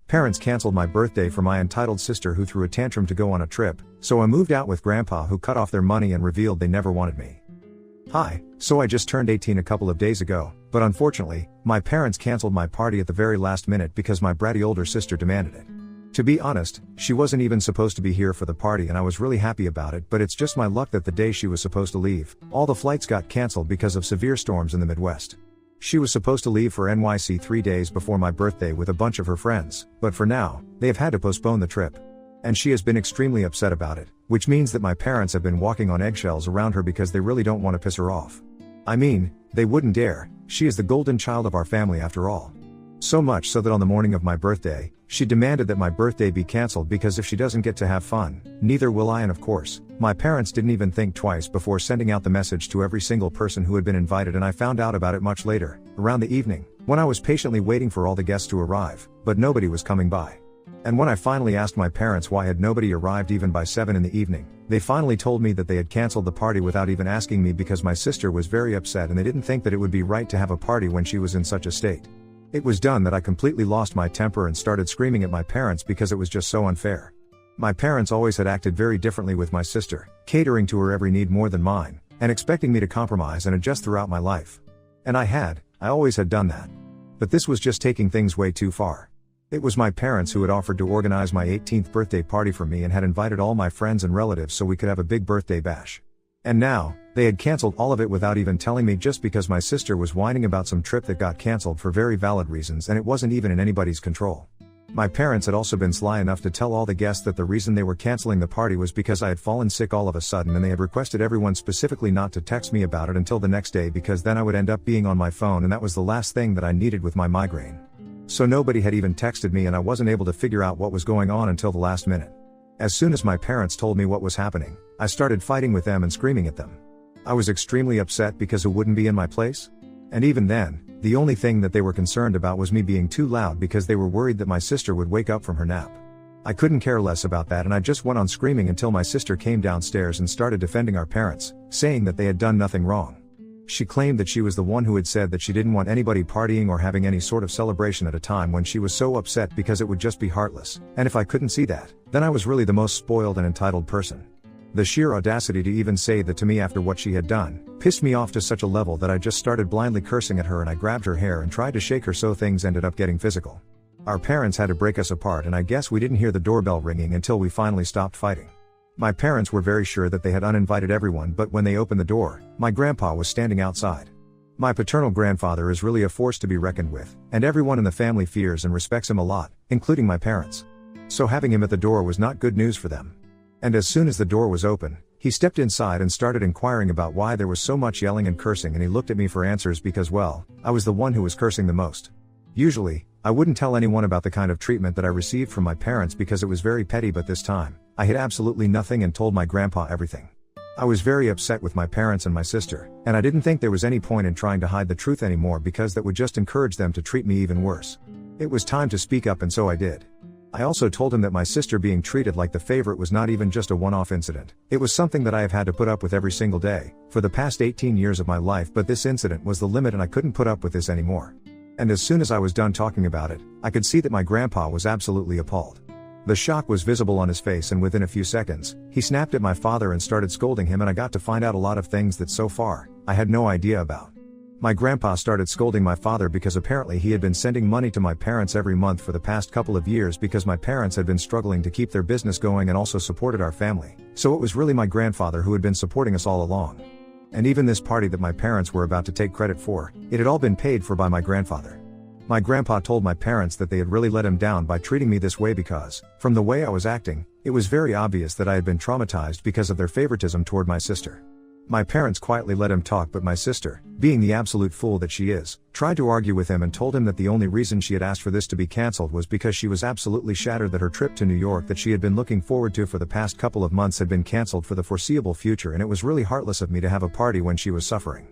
Parents canceled my birthday for my entitled sister who threw a tantrum to go on a trip, so I moved out with grandpa who cut off their money and revealed they never wanted me. Hi, so I just turned 18 a couple of days ago, but unfortunately, my parents canceled my party at the very last minute because my bratty older sister demanded it. To be honest, she wasn't even supposed to be here for the party and I was really happy about it, but it's just my luck that the day she was supposed to leave, all the flights got canceled because of severe storms in the Midwest. She was supposed to leave for NYC 3 days before my birthday with a bunch of her friends, but for now, they have had to postpone the trip. And she has been extremely upset about it, which means that my parents have been walking on eggshells around her because they really don't want to piss her off. I mean, they wouldn't dare, she is the golden child of our family after all. So much so that on the morning of my birthday, she demanded that my birthday be cancelled because if she doesn't get to have fun, neither will I, and of course, my parents didn't even think twice before sending out the message to every single person who had been invited, and I found out about it much later, around the evening, when I was patiently waiting for all the guests to arrive, but nobody was coming by. And when I finally asked my parents why had nobody arrived even by 7 in the evening, they finally told me that they had cancelled the party without even asking me because my sister was very upset and they didn't think that it would be right to have a party when she was in such a state. It was done that I completely lost my temper and started screaming at my parents because it was just so unfair. My parents always had acted very differently with my sister, catering to her every need more than mine, and expecting me to compromise and adjust throughout my life. And I always had done that. But this was just taking things way too far. It was my parents who had offered to organize my 18th birthday party for me and had invited all my friends and relatives so we could have a big birthday bash. And now, they had cancelled all of it without even telling me just because my sister was whining about some trip that got cancelled for very valid reasons and it wasn't even in anybody's control. My parents had also been sly enough to tell all the guests that the reason they were cancelling the party was because I had fallen sick all of a sudden, and they had requested everyone specifically not to text me about it until the next day because then I would end up being on my phone and that was the last thing that I needed with my migraine. So nobody had even texted me and I wasn't able to figure out what was going on until the last minute. As soon as my parents told me what was happening, I started fighting with them and screaming at them. I was extremely upset because who wouldn't be in my place? And even then, the only thing that they were concerned about was me being too loud because they were worried that my sister would wake up from her nap. I couldn't care less about that and I just went on screaming until my sister came downstairs and started defending our parents, saying that they had done nothing wrong. She claimed that she was the one who had said that she didn't want anybody partying or having any sort of celebration at a time when she was so upset because it would just be heartless, and if I couldn't see that, then I was really the most spoiled and entitled person. The sheer audacity to even say that to me after what she had done, pissed me off to such a level that I just started blindly cursing at her and I grabbed her hair and tried to shake her so things ended up getting physical. Our parents had to break us apart and I guess we didn't hear the doorbell ringing until we finally stopped fighting. My parents were very sure that they had uninvited everyone, but when they opened the door, my grandpa was standing outside. My paternal grandfather is really a force to be reckoned with, and everyone in the family fears and respects him a lot, including my parents. So having him at the door was not good news for them. And as soon as the door was open, he stepped inside and started inquiring about why there was so much yelling and cursing, and he looked at me for answers because, well, I was the one who was cursing the most. Usually, I wouldn't tell anyone about the kind of treatment that I received from my parents because it was very petty, but this time, I hid absolutely nothing and told my grandpa everything. I was very upset with my parents and my sister, and I didn't think there was any point in trying to hide the truth anymore because that would just encourage them to treat me even worse. It was time to speak up, and so I did. I also told him that my sister being treated like the favorite was not even just a one-off incident. It was something that I have had to put up with every single day, for the past 18 years of my life, but this incident was the limit and I couldn't put up with this anymore. And as soon as I was done talking about it, I could see that my grandpa was absolutely appalled. The shock was visible on his face, and within a few seconds, he snapped at my father and started scolding him, and I got to find out a lot of things that so far, I had no idea about. My grandpa started scolding my father because apparently he had been sending money to my parents every month for the past couple of years because my parents had been struggling to keep their business going and also supported our family, so it was really my grandfather who had been supporting us all along. And even this party that my parents were about to take credit for, it had all been paid for by my grandfather. My grandpa told my parents that they had really let him down by treating me this way because, from the way I was acting, it was very obvious that I had been traumatized because of their favoritism toward my sister. My parents quietly let him talk, but my sister, being the absolute fool that she is, tried to argue with him and told him that the only reason she had asked for this to be cancelled was because she was absolutely shattered that her trip to New York that she had been looking forward to for the past couple of months had been cancelled for the foreseeable future, and it was really heartless of me to have a party when she was suffering.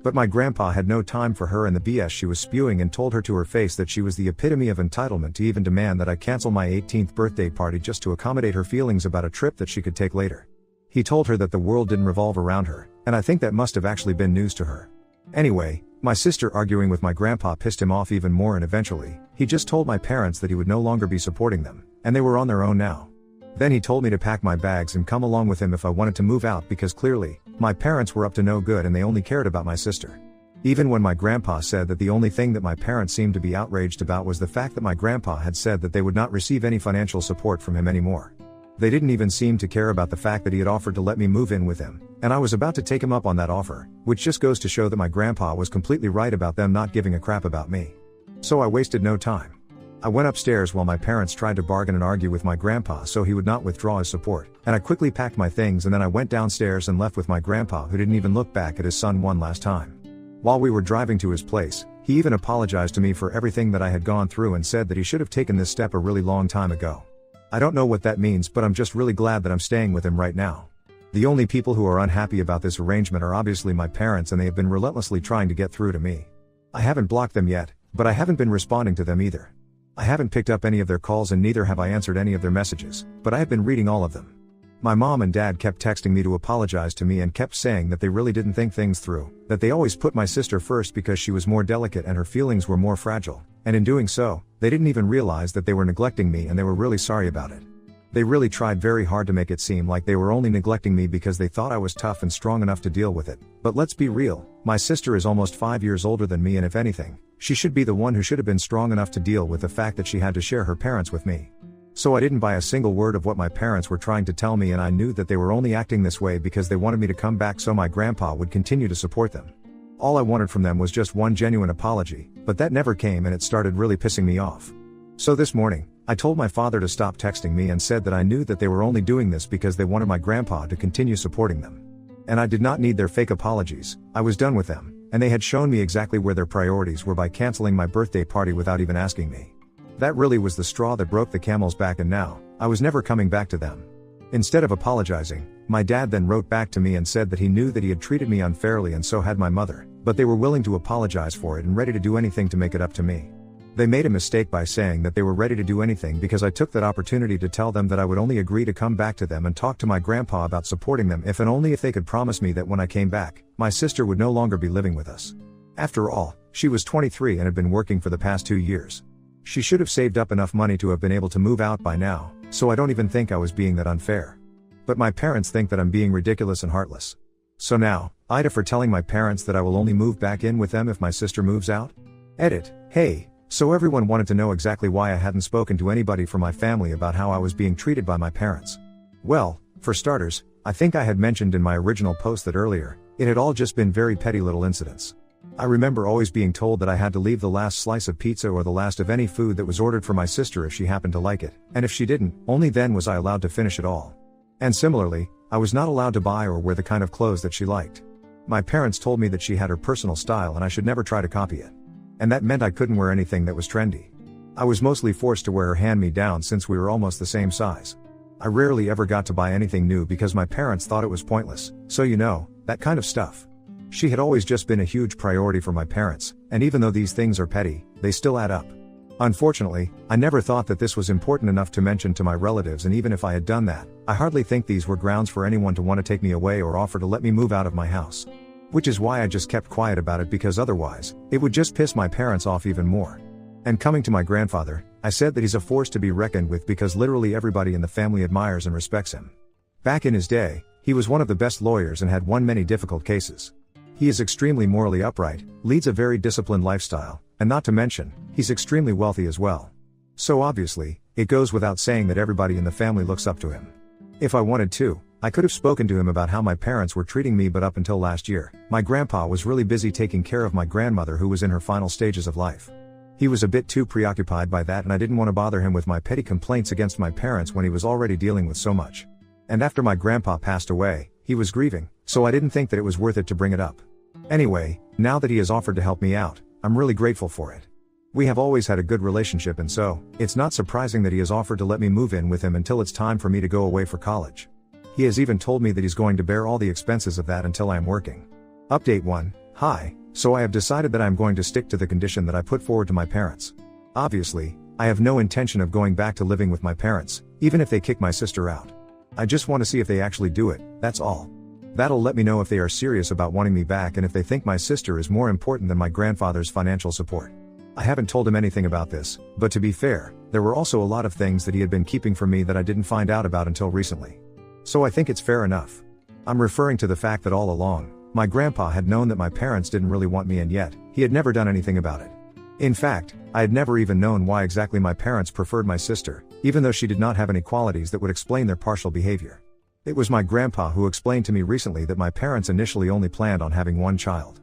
But my grandpa had no time for her and the BS she was spewing and told her to her face that she was the epitome of entitlement to even demand that I cancel my 18th birthday party just to accommodate her feelings about a trip that she could take later. He told her that the world didn't revolve around her, and I think that must have actually been news to her. Anyway, My sister arguing with my grandpa pissed him off even more, and eventually, he just told my parents that he would no longer be supporting them, and they were on their own now. Then he told me to pack my bags and come along with him if I wanted to move out, because clearly, my parents were up to no good and they only cared about my sister. Even when my grandpa said that the only thing that my parents seemed to be outraged about was the fact that my grandpa had said that they would not receive any financial support from him anymore. They didn't even seem to care about the fact that he had offered to let me move in with him, and I was about to take him up on that offer, which just goes to show that my grandpa was completely right about them not giving a crap about me. So I wasted no time. I went upstairs while my parents tried to bargain and argue with my grandpa so he would not withdraw his support, and I quickly packed my things, and then I went downstairs and left with my grandpa, who didn't even look back at his son one last time. While we were driving to his place, he even apologized to me for everything that I had gone through and said that he should have taken this step a really long time ago. I don't know what that means, but I'm just really glad that I'm staying with him right now. The only people who are unhappy about this arrangement are obviously my parents, and they have been relentlessly trying to get through to me. I haven't blocked them yet, but I haven't been responding to them either. I haven't picked up any of their calls, and neither have I answered any of their messages, but I have been reading all of them. My mom and dad kept texting me to apologize to me and kept saying that they really didn't think things through, that they always put my sister first because she was more delicate and her feelings were more fragile, and in doing so, they didn't even realize that they were neglecting me, and they were really sorry about it. They really tried very hard to make it seem like they were only neglecting me because they thought I was tough and strong enough to deal with it, but let's be real, my sister is almost 5 years older than me, and if anything, she should be the one who should have been strong enough to deal with the fact that she had to share her parents with me. So I didn't buy a single word of what my parents were trying to tell me, and I knew that they were only acting this way because they wanted me to come back so my grandpa would continue to support them. All I wanted from them was just one genuine apology, but that never came, and it started really pissing me off. So this morning, I told my father to stop texting me and said that I knew that they were only doing this because they wanted my grandpa to continue supporting them. And I did not need their fake apologies. I was done with them, and they had shown me exactly where their priorities were by canceling my birthday party without even asking me. That really was the straw that broke the camel's back, and now, I was never coming back to them. Instead of apologizing, my dad then wrote back to me and said that he knew that he had treated me unfairly, and so had my mother, but they were willing to apologize for it and ready to do anything to make it up to me. They made a mistake by saying that they were ready to do anything because I took that opportunity to tell them that I would only agree to come back to them and talk to my grandpa about supporting them if and only if they could promise me that when I came back, my sister would no longer be living with us. After all, she was 23 and had been working for the past 2 years. She should have saved up enough money to have been able to move out by now, so I don't even think I was being that unfair. But my parents think that I'm being ridiculous and heartless. So now, Ida for telling my parents that I will only move back in with them if my sister moves out? Edit. Hey, so everyone wanted to know exactly why I hadn't spoken to anybody from my family about how I was being treated by my parents. Well, for starters, I think I had mentioned in my original post that earlier, it had all just been very petty little incidents. I remember always being told that I had to leave the last slice of pizza or the last of any food that was ordered for my sister if she happened to like it, and if she didn't, only then was I allowed to finish it all. And similarly, I was not allowed to buy or wear the kind of clothes that she liked. My parents told me that she had her personal style and I should never try to copy it. And that meant I couldn't wear anything that was trendy. I was mostly forced to wear her hand-me-down since we were almost the same size. I rarely ever got to buy anything new because my parents thought it was pointless, so you know, that kind of stuff. She had always just been a huge priority for my parents, and even though these things are petty, they still add up. Unfortunately, I never thought that this was important enough to mention to my relatives, and even if I had done that, I hardly think these were grounds for anyone to want to take me away or offer to let me move out of my house. Which is why I just kept quiet about it, because otherwise, it would just piss my parents off even more. And coming to my grandfather, I said that he's a force to be reckoned with because literally everybody in the family admires and respects him. Back in his day, he was one of the best lawyers and had won many difficult cases. He is extremely morally upright, leads a very disciplined lifestyle, and not to mention, he's extremely wealthy as well. So obviously, it goes without saying that everybody in the family looks up to him. If I wanted to, I could have spoken to him about how my parents were treating me, but up until last year, my grandpa was really busy taking care of my grandmother who was in her final stages of life. He was a bit too preoccupied by that, and I didn't want to bother him with my petty complaints against my parents when he was already dealing with so much. And after my grandpa passed away, he was grieving, so I didn't think that it was worth it to bring it up. Anyway, now that he has offered to help me out, I'm really grateful for it. We have always had a good relationship, and so, it's not surprising that he has offered to let me move in with him until it's time for me to go away for college. He has even told me that he's going to bear all the expenses of that until I am working. Update 1. Hi, so I have decided that I am going to stick to the condition that I put forward to my parents. Obviously, I have no intention of going back to living with my parents, even if they kick my sister out. I just want to see if they actually do it, that's all. That'll let me know if they are serious about wanting me back and if they think my sister is more important than my grandfather's financial support. I haven't told him anything about this, but to be fair, there were also a lot of things that he had been keeping from me that I didn't find out about until recently. So I think it's fair enough. I'm referring to the fact that all along, my grandpa had known that my parents didn't really want me, and yet, he had never done anything about it. In fact, I had never even known why exactly my parents preferred my sister, even though she did not have any qualities that would explain their partial behavior. It was my grandpa who explained to me recently that my parents initially only planned on having one child.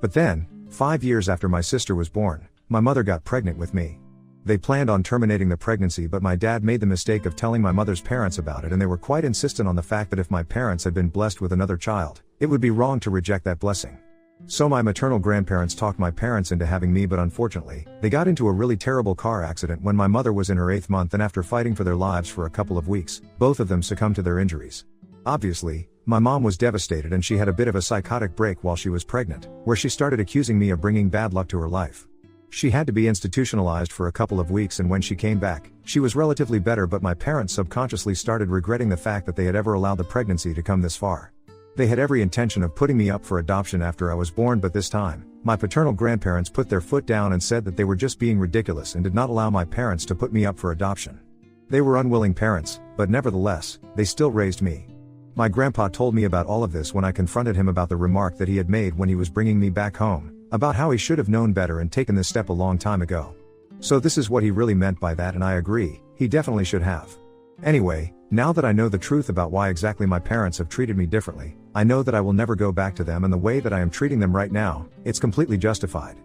But then, 5 years after my sister was born, my mother got pregnant with me. They planned on terminating the pregnancy, but my dad made the mistake of telling my mother's parents about it, and they were quite insistent on the fact that if my parents had been blessed with another child, it would be wrong to reject that blessing. So my maternal grandparents talked my parents into having me, but unfortunately, they got into a really terrible car accident when my mother was in her 8th month, and after fighting for their lives for a couple of weeks, both of them succumbed to their injuries. Obviously, my mom was devastated, and she had a bit of a psychotic break while she was pregnant, where she started accusing me of bringing bad luck to her life. She had to be institutionalized for a couple of weeks, and when she came back, she was relatively better, but my parents subconsciously started regretting the fact that they had ever allowed the pregnancy to come this far. They had every intention of putting me up for adoption after I was born, but this time, my paternal grandparents put their foot down and said that they were just being ridiculous and did not allow my parents to put me up for adoption. They were unwilling parents, but nevertheless, they still raised me. My grandpa told me about all of this when I confronted him about the remark that he had made when he was bringing me back home, about how he should have known better and taken this step a long time ago. So this is what he really meant by that, and I agree, he definitely should have. Anyway, now that I know the truth about why exactly my parents have treated me differently, I know that I will never go back to them, and the way that I am treating them right now, it's completely justified.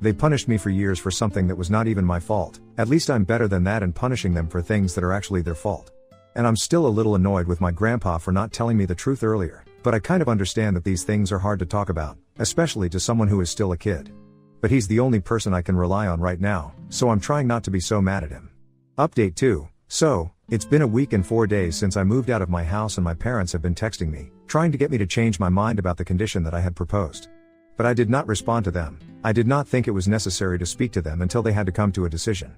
They punished me for years for something that was not even my fault. At least I'm better than that and punishing them for things that are actually their fault. And I'm still a little annoyed with my grandpa for not telling me the truth earlier, but I kind of understand that these things are hard to talk about, especially to someone who is still a kid. But he's the only person I can rely on right now, so I'm trying not to be so mad at him. Update 2. So, it's been a week and 4 days since I moved out of my house, and my parents have been texting me, trying to get me to change my mind about the condition that I had proposed. But I did not respond to them. I did not think it was necessary to speak to them until they had to come to a decision.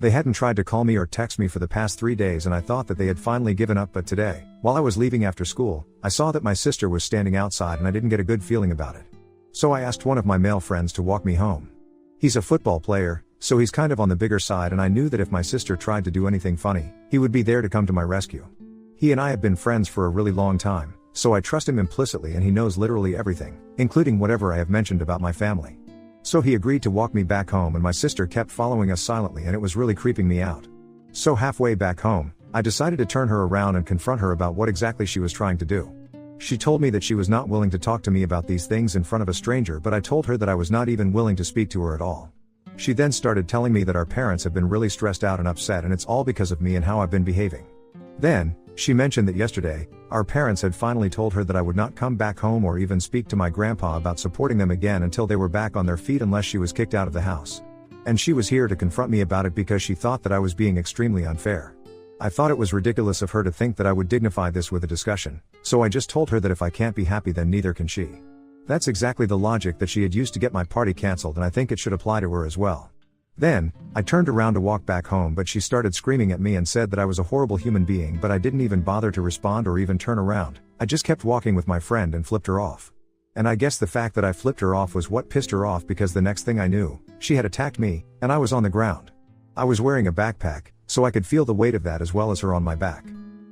They hadn't tried to call me or text me for the past 3 days, and I thought that they had finally given up, but today, while I was leaving after school, I saw that my sister was standing outside and I didn't get a good feeling about it. So I asked one of my male friends to walk me home. He's a football player, so he's kind of on the bigger side, and I knew that if my sister tried to do anything funny, he would be there to come to my rescue. He and I have been friends for a really long time, so I trust him implicitly, and he knows literally everything, including whatever I have mentioned about my family. So he agreed to walk me back home, and my sister kept following us silently, and it was really creeping me out. So halfway back home, I decided to turn her around and confront her about what exactly she was trying to do. She told me that she was not willing to talk to me about these things in front of a stranger, but I told her that I was not even willing to speak to her at all. She then started telling me that our parents have been really stressed out and upset, and it's all because of me and how I've been behaving. Then, she mentioned that yesterday, our parents had finally told her that I would not come back home or even speak to my grandpa about supporting them again until they were back on their feet, unless she was kicked out of the house. And she was here to confront me about it because she thought that I was being extremely unfair. I thought it was ridiculous of her to think that I would dignify this with a discussion, so I just told her that if I can't be happy, then neither can she. That's exactly the logic that she had used to get my party cancelled, and I think it should apply to her as well. Then, I turned around to walk back home, but she started screaming at me and said that I was a horrible human being, but I didn't even bother to respond or even turn around. I just kept walking with my friend and flipped her off. And I guess the fact that I flipped her off was what pissed her off, because the next thing I knew, she had attacked me, and I was on the ground. I was wearing a backpack, so I could feel the weight of that as well as her on my back.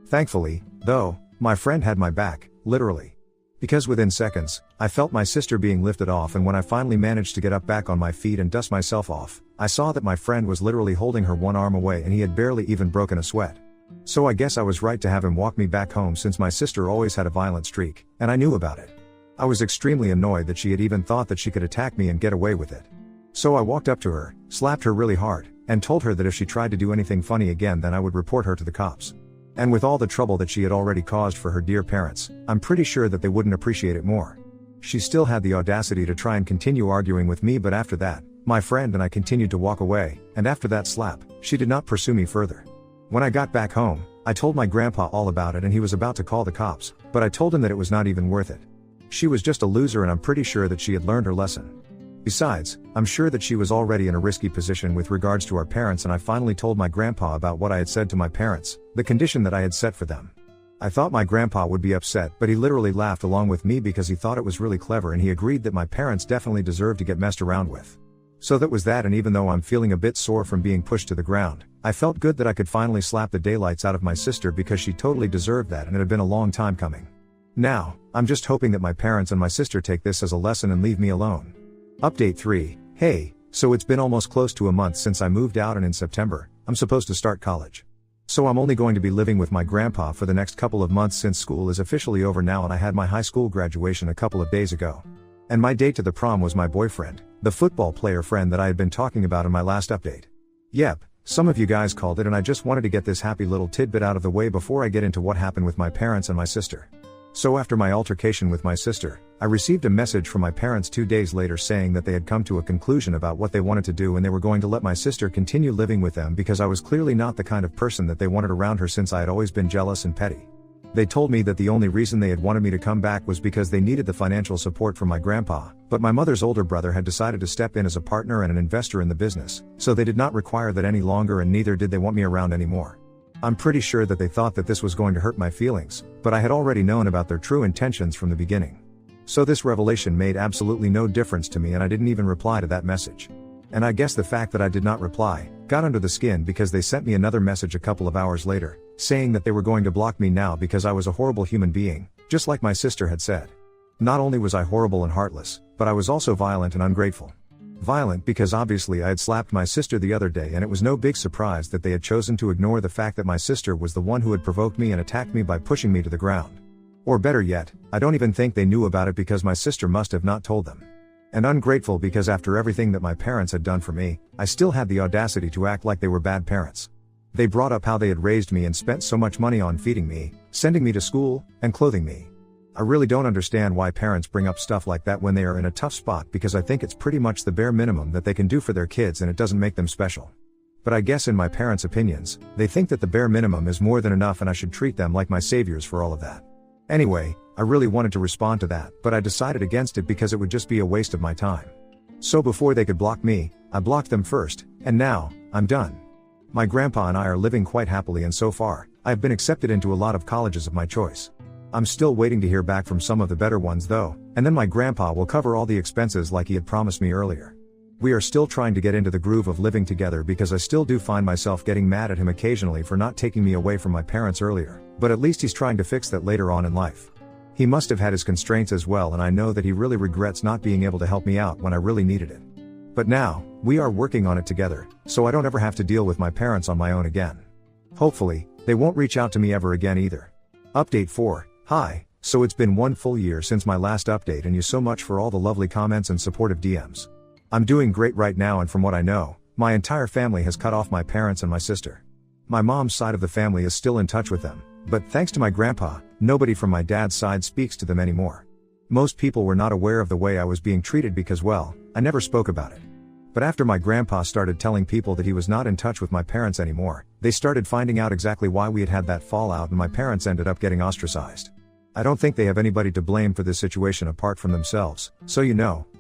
Thankfully, though, my friend had my back, literally. Because within seconds, I felt my sister being lifted off, and when I finally managed to get up back on my feet and dust myself off, I saw that my friend was literally holding her one arm away, and he had barely even broken a sweat. So I guess I was right to have him walk me back home, since my sister always had a violent streak, and I knew about it. I was extremely annoyed that she had even thought that she could attack me and get away with it. So I walked up to her, slapped her really hard, and told her that if she tried to do anything funny again, then I would report her to the cops. And with all the trouble that she had already caused for her dear parents, I'm pretty sure that they wouldn't appreciate it more. She still had the audacity to try and continue arguing with me, but after that, my friend and I continued to walk away, and after that slap, she did not pursue me further. When I got back home, I told my grandpa all about it, and he was about to call the cops, but I told him that it was not even worth it. She was just a loser, and I'm pretty sure that she had learned her lesson. Besides, I'm sure that she was already in a risky position with regards to our parents, and I finally told my grandpa about what I had said to my parents, the condition that I had set for them. I thought my grandpa would be upset, but he literally laughed along with me because he thought it was really clever, and he agreed that my parents definitely deserved to get messed around with. So that was that, and even though I'm feeling a bit sore from being pushed to the ground, I felt good that I could finally slap the daylights out of my sister because she totally deserved that and it had been a long time coming. Now, I'm just hoping that my parents and my sister take this as a lesson and leave me alone. Update 3. Hey, so it's been almost close to a month since I moved out, and in September, I'm supposed to start college. So I'm only going to be living with my grandpa for the next couple of months since school is officially over now, and I had my high school graduation a couple of days ago. And my date to the prom was my boyfriend, the football player friend that I had been talking about in my last update. Yep, some of you guys called it, and I just wanted to get this happy little tidbit out of the way before I get into what happened with my parents and my sister. So after my altercation with my sister, I received a message from my parents 2 days later saying that they had come to a conclusion about what they wanted to do, and they were going to let my sister continue living with them because I was clearly not the kind of person that they wanted around her, since I had always been jealous and petty. They told me that the only reason they had wanted me to come back was because they needed the financial support from my grandpa, but my mother's older brother had decided to step in as a partner and an investor in the business, so they did not require that any longer, and neither did they want me around anymore. I'm pretty sure that they thought that this was going to hurt my feelings, but I had already known about their true intentions from the beginning. So this revelation made absolutely no difference to me, and I didn't even reply to that message. And I guess the fact that I did not reply got under the skin, because they sent me another message a couple of hours later, saying that they were going to block me now because I was a horrible human being, just like my sister had said. Not only was I horrible and heartless, but I was also violent and ungrateful. Violent because obviously I had slapped my sister the other day, and it was no big surprise that they had chosen to ignore the fact that my sister was the one who had provoked me and attacked me by pushing me to the ground. Or better yet, I don't even think they knew about it because my sister must have not told them. And ungrateful because after everything that my parents had done for me, I still had the audacity to act like they were bad parents. They brought up how they had raised me and spent so much money on feeding me, sending me to school, and clothing me. I really don't understand why parents bring up stuff like that when they are in a tough spot, because I think it's pretty much the bare minimum that they can do for their kids, and it doesn't make them special. But I guess in my parents' opinions, they think that the bare minimum is more than enough, and I should treat them like my saviors for all of that. Anyway, I really wanted to respond to that, but I decided against it because it would just be a waste of my time. So before they could block me, I blocked them first, and now, I'm done. My grandpa and I are living quite happily, and so far, I have been accepted into a lot of colleges of my choice. I'm still waiting to hear back from some of the better ones though, and then my grandpa will cover all the expenses like he had promised me earlier. We are still trying to get into the groove of living together, because I still do find myself getting mad at him occasionally for not taking me away from my parents earlier, but at least he's trying to fix that later on in life. He must have had his constraints as well, and I know that he really regrets not being able to help me out when I really needed it. But now, we are working on it together, so I don't ever have to deal with my parents on my own again. Hopefully, they won't reach out to me ever again either. Update 4. Hi, so it's been 1 full year since my last update, and you so much for all the lovely comments and supportive DMs. I'm doing great right now, and from what I know, my entire family has cut off my parents and my sister. My mom's side of the family is still in touch with them, but thanks to my grandpa, nobody from my dad's side speaks to them anymore. Most people were not aware of the way I was being treated because, well, I never spoke about it. But after my grandpa started telling people that he was not in touch with my parents anymore, they started finding out exactly why we had had that fallout, and my parents ended up getting ostracized. I don't think they have anybody to blame for this situation apart from themselves, so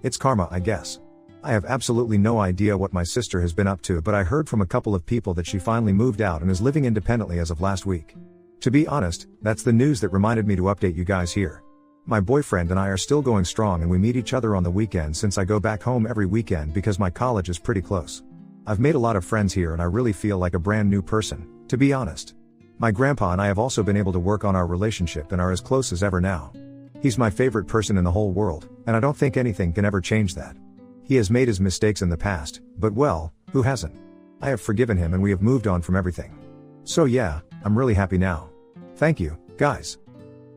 it's karma, I guess. I have absolutely no idea what my sister has been up to, but I heard from a couple of people that she finally moved out and is living independently as of last week. To be honest, that's the news that reminded me to update you guys here. My boyfriend and I are still going strong, and we meet each other on the weekend since I go back home every weekend because my college is pretty close. I've made a lot of friends here, and I really feel like a brand new person, to be honest. My grandpa and I have also been able to work on our relationship and are as close as ever now. He's my favorite person in the whole world, and I don't think anything can ever change that. He has made his mistakes in the past, but well, who hasn't? I have forgiven him, and we have moved on from everything. So yeah, I'm really happy now. Thank you, guys.